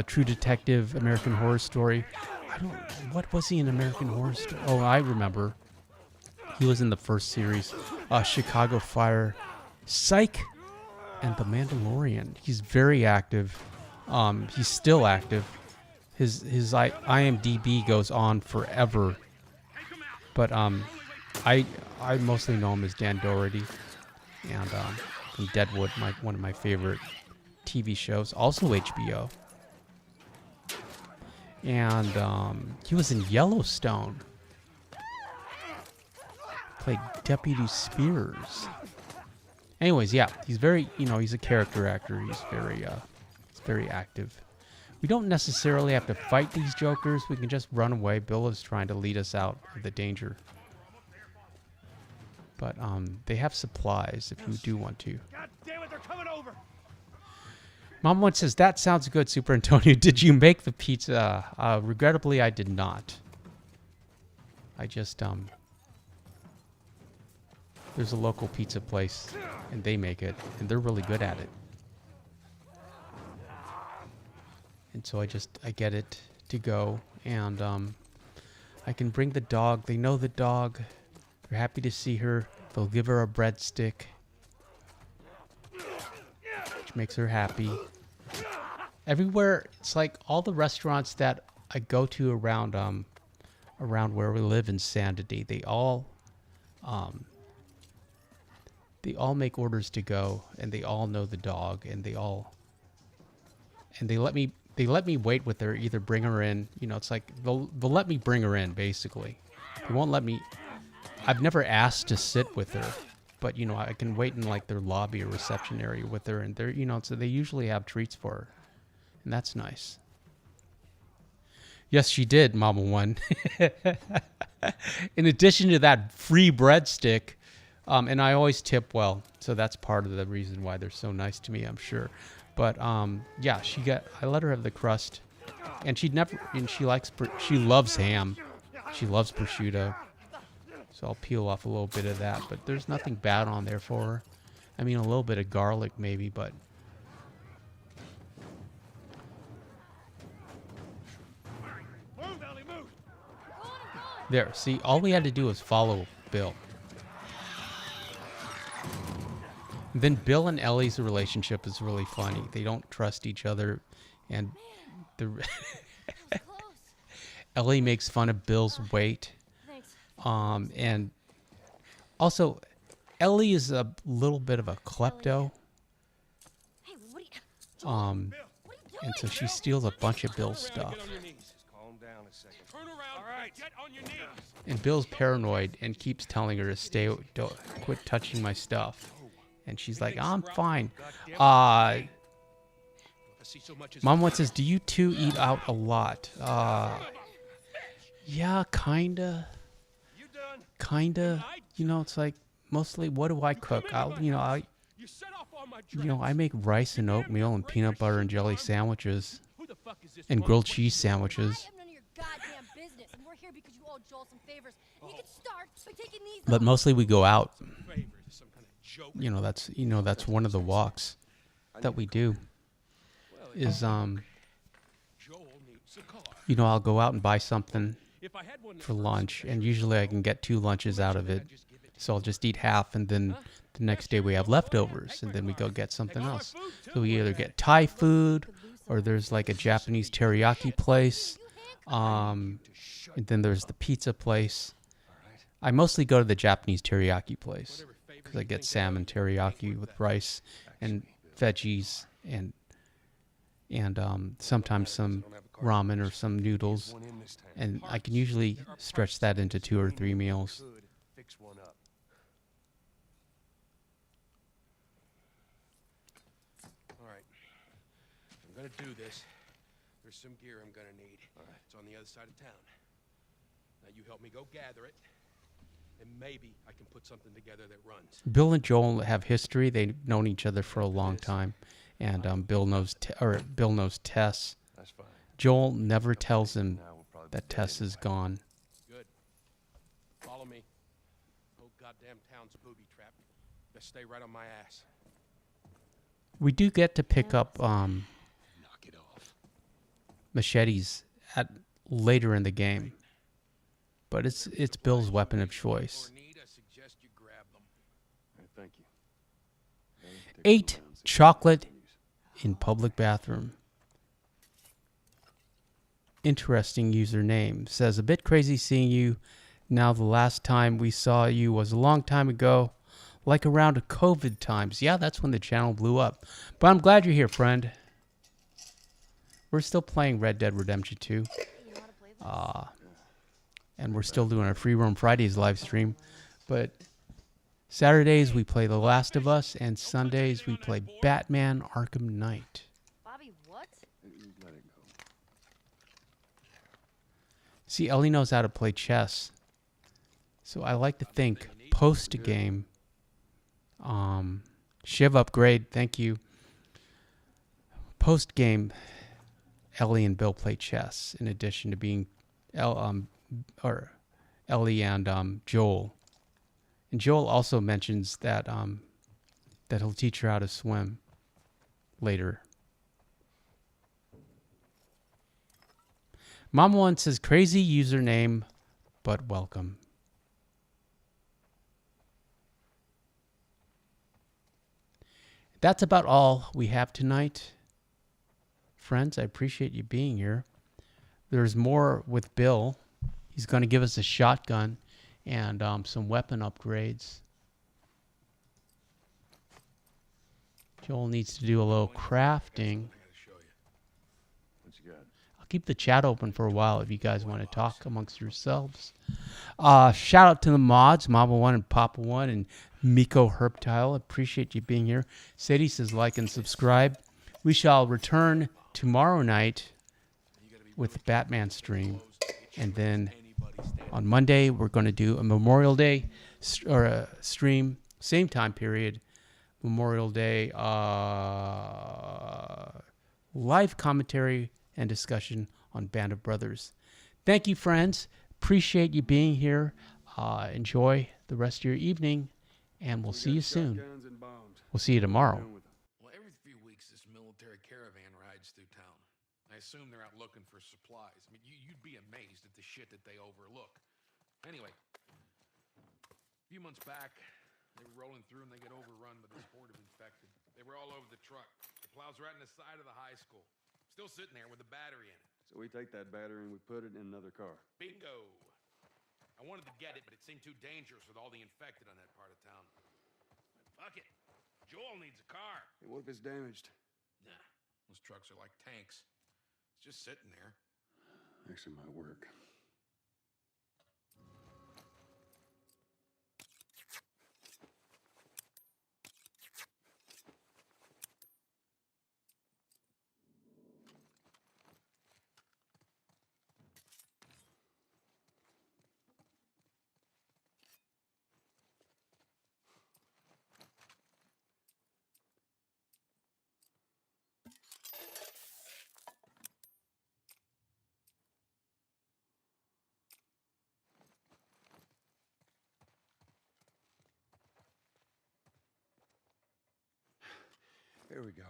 Speaker 3: True Detective, American Horror Story. What was he in American Horror Story? Oh, I remember. He was in the first series, Chicago Fire, Psych, and The Mandalorian. He's very active. He's still active. His IMDb goes on forever. But I mostly know him as Dan Doherty, and from Deadwood, one of my favorite TV shows, also HBO. And he was in Yellowstone. Played Deputy Spears. Anyways, yeah, he's very, he's a character actor. He's very active. We don't necessarily have to fight these jokers. We can just run away. Bill is trying to lead us out of the danger. But they have supplies if you do want to.
Speaker 2: God damn it, they're coming over.
Speaker 3: Mom once says, that sounds good, Super Antonio. Did you make the pizza? Regrettably, I did not. I just, there's a local pizza place, and they make it, and they're really good at it. And so I get it to go, and I can bring the dog. They know the dog. They're happy to see her. They'll give her a breadstick, which makes her happy. Everywhere, it's like all the restaurants that I go to around where we live in Sanity, they all make orders to go, and they all know the dog, and they let me they let me wait with her, either bring her in. You know, it's like they'll let me bring her in, basically. They won't let me. I've never asked to sit with her, but, you know, I can wait in, like, their lobby or reception area with her, and they're, you know, so they usually have treats for her, and that's nice. Yes, she did, Mama One. In addition to that free breadstick, and I always tip well, so that's part of the reason why they're so nice to me, I'm sure. But yeah, I let her have the crust, and she loves ham, she loves prosciutto, so I'll peel off a little bit of that. But there's nothing bad on there for her. I mean, a little bit of garlic maybe, but. There, see, all we had to do was follow Bill. And then Bill and Ellie's relationship is really funny. They don't trust each other, and Ellie makes fun of Bill's weight. And also, Ellie is a little bit of a klepto. And so she steals a bunch of Bill's stuff. And Bill's paranoid and keeps telling her to quit touching my stuff. And she's like, I'm fine. Mom once says, do you two eat out a lot? Yeah, kinda. You know, it's like, mostly, what do I cook? I make rice and oatmeal and peanut butter and jelly sandwiches. And grilled cheese sandwiches. But mostly we go out. You know, that's one of the walks that we do. Is I'll go out and buy something for lunch, and usually I can get 2 lunches out of it. So I'll just eat half, and then the next day we have leftovers, and then we go get something else. So we either get Thai food, or there's like a Japanese teriyaki place, and then there's the pizza place. I mostly go to the Japanese teriyaki place because I get salmon teriyaki with rice and veggies and sometimes some ramen or some noodles, and I can usually stretch that into 2 or 3 meals.
Speaker 5: All right, if I'm gonna do this, there's some gear I'm gonna need. It's on the other side of town. Now you help me go gather it, and maybe I can put something together that runs.
Speaker 3: Bill and Joel have history. They've known each other for a long time, and Bill knows Tess.
Speaker 5: That's fine.
Speaker 3: Joel never tells him that Tess is gone.
Speaker 5: Good. Follow me. Oh, goddamn town's a booby trap. Best stay right on my ass.
Speaker 3: We do get to pick up
Speaker 5: Knock it off.
Speaker 3: machetes later in the game, but it's Bill's weapon of choice.
Speaker 5: Thank you.
Speaker 3: 8 chocolate in public bathroom. Interesting username. Says, a bit crazy seeing you now. The last time we saw you was a long time ago, like around COVID times. Yeah, that's when the channel blew up. But I'm glad you're here, friend. We're still playing Red Dead Redemption 2. And we're still doing our Free Roam Fridays live stream. But Saturdays we play The Last of Us, and Sundays we play Batman Arkham Knight.
Speaker 4: Bobby, what?
Speaker 5: Let it go.
Speaker 3: See, Ellie knows how to play chess. So I like to think post-game. Shiv upgrade, thank you. Post-game, Ellie and Bill play chess in addition to being Ellie and Joel. And Joel also mentions that that he'll teach her how to swim later. Mama One says, crazy username, but welcome. That's about all we have tonight. Friends, I appreciate you being here. There's more with Bill. He's going to give us a shotgun and some weapon upgrades. Joel needs to do a little crafting.
Speaker 2: got?
Speaker 3: I'll keep the chat open for a while if you guys want to talk amongst yourselves. Shout out to the mods, Mama One and Papa One and Miko Herptile. Appreciate you being here. Sadie says like and subscribe. We shall return tomorrow night with the Batman stream, and then on Monday we're going to do a Memorial Day stream, same time period. Memorial Day live commentary and discussion on Band of Brothers. Thank you, friends. Appreciate you being here. Enjoy the rest of your evening, and we'll see you soon. We'll see you tomorrow.
Speaker 5: Well, every few weeks this military caravan rides through town. I assume they're out looking for supplies. I mean, you'd be amazed at the shit that they overlook. Anyway, a few months back, they were rolling through and they get overrun by this horde of infected. They were all over the truck. The plow's right in the side of the high school. Still sitting there with a battery in it.
Speaker 2: So we take that battery and we put it in another car.
Speaker 5: Bingo! I wanted to get it, but it seemed too dangerous with all the infected on that part of town. But fuck it. Joel needs a car.
Speaker 2: Hey, what if it's damaged?
Speaker 5: Nah, those trucks are like tanks. It's just sitting there.
Speaker 2: Actually might work. Here we go.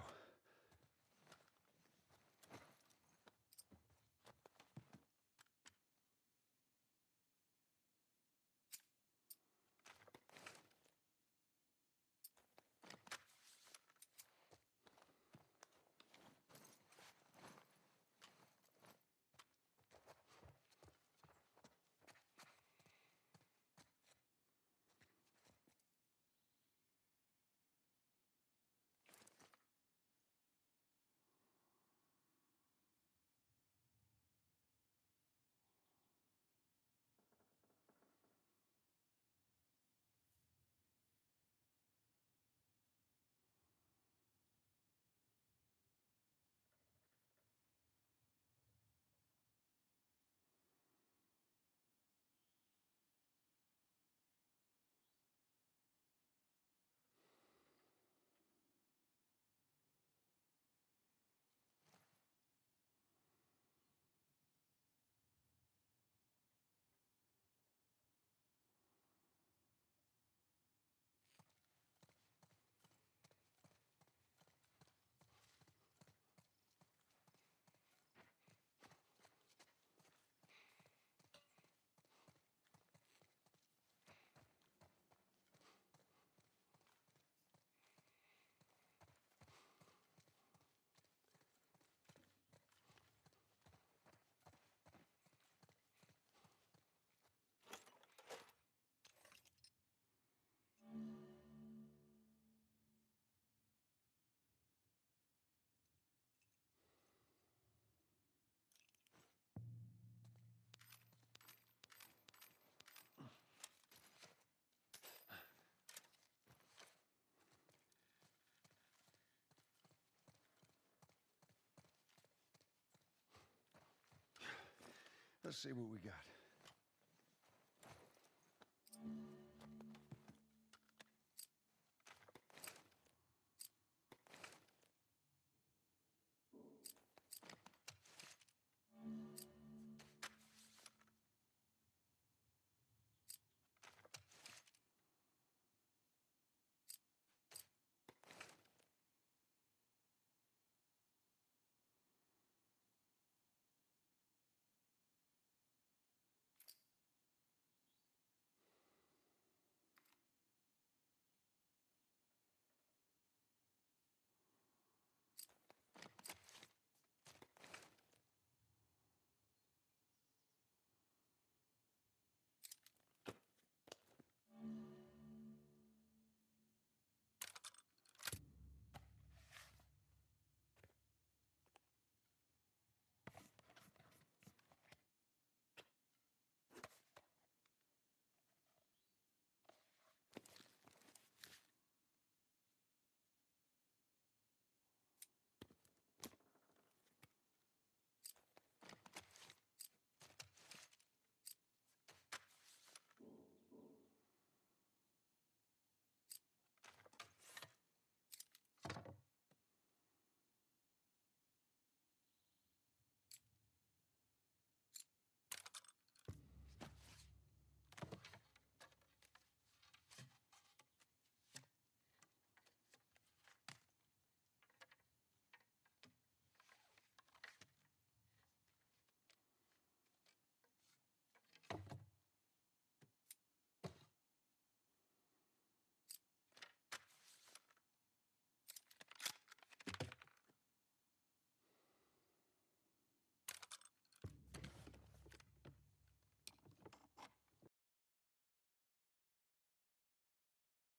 Speaker 2: Let's see what we got.